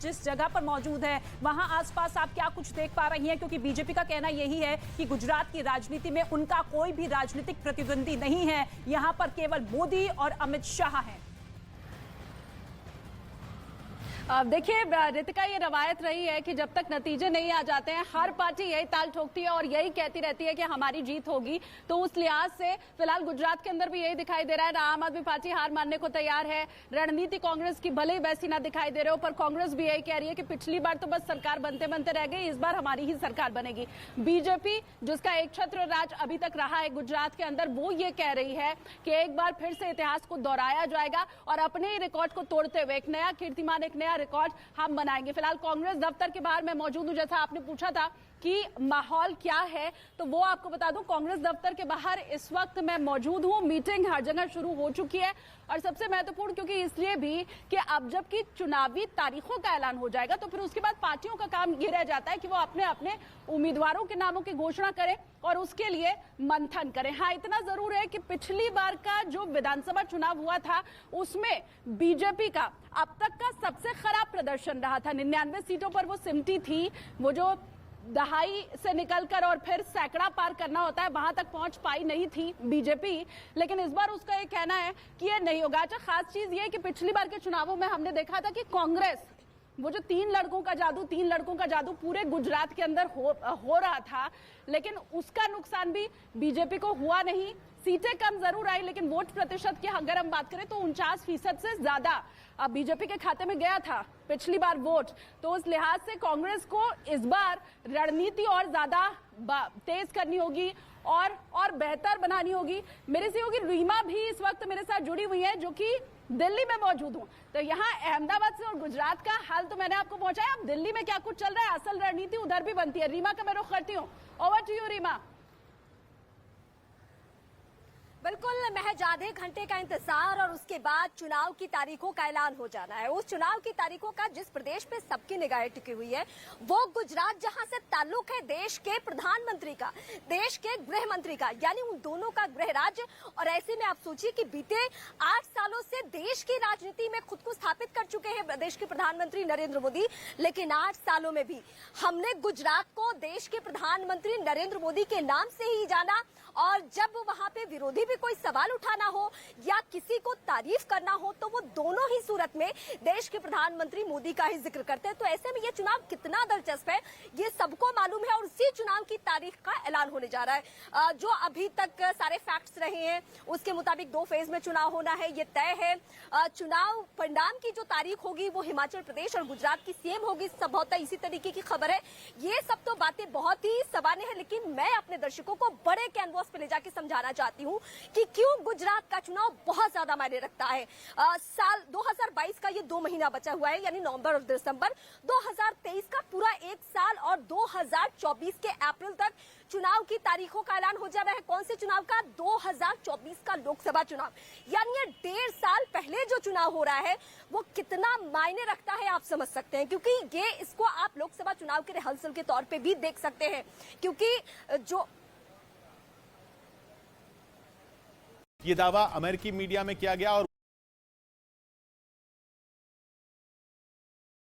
जिस जगह पर मौजूद है वहां आसपास आप क्या कुछ देख पा रही हैं? क्योंकि बीजेपी का कहना यही है कि गुजरात की राजनीति में उनका कोई भी राजनीतिक प्रतिद्वंदी नहीं है, यहां पर केवल मोदी और अमित शाह हैं। देखिए रितिका, ये रवायत रही है कि जब तक नतीजे नहीं आ जाते हैं हर पार्टी यही ताल ठोकती है और यही कहती रहती है कि हमारी जीत होगी। तो उस लिहाज से फिलहाल गुजरात के अंदर भी यही दिखाई दे रहा है। आम आदमी पार्टी हार मानने को तैयार है। रणनीति कांग्रेस की भले ही वैसी ना दिखाई दे रहे हो, पर कांग्रेस भी यही कह रही है कि पिछली बार तो बस सरकार बनते बनते रह गई, इस बार हमारी ही सरकार बनेगी। बीजेपी, जिसका एक छत्र राज अभी तक रहा है गुजरात के अंदर, वो ये कह रही है कि एक बार फिर से इतिहास को दोहराया जाएगा और अपने ही रिकॉर्ड को तोड़ते हुए एक नया कीर्तिमान, एक नया रिकॉर्ड हम बनाएंगे। फिलहाल कांग्रेस दफ्तर के बाहर मैं मौजूद हूं। जैसा आपने पूछा था कि माहौल क्या है, तो वो आपको बता दूं, कांग्रेस दफ्तर के बाहर इस वक्त मैं मौजूद हूं। मीटिंग हर जगह शुरू हो चुकी है और सबसे महत्वपूर्ण क्योंकि इसलिए भी कि अब जबकि चुनावी तारीखों का ऐलान हो जाएगा तो फिर उसके बाद पार्टियों का काम ये रह जाता है कि वो अपने अपने उम्मीदवारों के नामों की घोषणा करें और उसके लिए मंथन करें। हाँ, इतना जरूर है कि पिछली बार का जो विधानसभा चुनाव हुआ था उसमें बीजेपी का अब तक का सबसे खराब प्रदर्शन रहा था। 99 सीटों पर वो सिमटी थी। वो जो दहाई से निकलकर और फिर सैकड़ा पार करना होता है, वहां तक पहुंच पाई नहीं थी बीजेपी। लेकिन इस बार उसका ये कहना है कि ये नहीं होगा। अच्छा, खास चीज ये है कि पिछली बार के चुनावों में हमने देखा था कि कांग्रेस, वो जो तीन लड़कों का जादू पूरे गुजरात के अंदर हो रहा था, लेकिन उसका नुकसान भी बीजेपी को हुआ नहीं। सीटें कम जरूर आई, लेकिन वोट प्रतिशत की अगर हम बात करें तो 49% से ज्यादा बीजेपी के खाते में गया था पिछली बार वोट। तो उस लिहाज से कांग्रेस को इस बार रणनीति और ज्यादा तेज करनी होगी और बेहतर बनानी होगी। मेरे सहयोगी रीमा भी इस वक्त मेरे साथ जुड़ी हुई है, जो कि दिल्ली में मौजूद हूं। तो यहाँ अहमदाबाद से और गुजरात का हाल तो मैंने आपको पहुंचाया। अब दिल्ली में क्या कुछ चल रहा है, असल रणनीति उधर भी बनती है। रीमा का मैं रुख करती हूँ। Over to you Reema. बिल्कुल, महज आधे घंटे का इंतजार और उसके बाद चुनाव की तारीखों का ऐलान हो जाना है। उस चुनाव की तारीखों का जिस प्रदेश पे सबकी निगाहें टिकी हुई है वो गुजरात, जहां से ताल्लुक है देश के प्रधानमंत्री का, देश के गृह मंत्री का, यानी उन दोनों का गृह राज्य। और ऐसे में आप सोचिए कि बीते 8 सालों से देश की राजनीति में खुद को स्थापित कर चुके हैं देश के प्रधानमंत्री नरेंद्र मोदी, लेकिन 8 सालों में भी हमने गुजरात को देश के प्रधानमंत्री नरेंद्र मोदी के नाम से ही जाना। और जब वहां पे विरोधी भी कोई सवाल उठाना हो या किसी को तारीफ करना हो तो वो दोनों ही सूरत में देश के प्रधानमंत्री मोदी का ही जिक्र करते हैं। तो ऐसे में ये चुनाव कितना दिलचस्प है ये सबको मालूम है और उसी चुनाव की तारीख का ऐलान होने जा रहा है। जो अभी तक सारे फैक्ट्स रहे हैं उसके मुताबिक 2 फेज में चुनाव होना है, ये तय है। चुनाव परिणाम की जो तारीख होगी वो हिमाचल प्रदेश और गुजरात की सेम होगी, संभवतः इसी तरीके की खबर है। ये सब तो बातें बहुत ही सामान्य है, लेकिन मैं अपने दर्शकों को बड़े कैनवास पे ले जाके समझाना चाहती हूँ कि क्यों गुजरात का चुनाव बहुत ज्यादा मायने रखता है। साल 2022 का ये 2 महीना बचा हुआ है, यानी नवंबर और दिसंबर। 2023 का पूरा 1 साल और 2024 के अप्रैल तक चुनाव की तारीखों का ऐलान हो जा रहा है। कौन से चुनाव का? 2024 का लोकसभा चुनाव। यानी ये 1.5 साल पहले जो चुनाव हो रहा है वो कितना मायने रखता है आप समझ सकते हैं, क्योंकि ये इसको आप लोकसभा चुनाव के रिहर्सल के तौर पे भी देख सकते हैं। क्योंकि जो ये दावा अमेरिकी मीडिया में किया गया और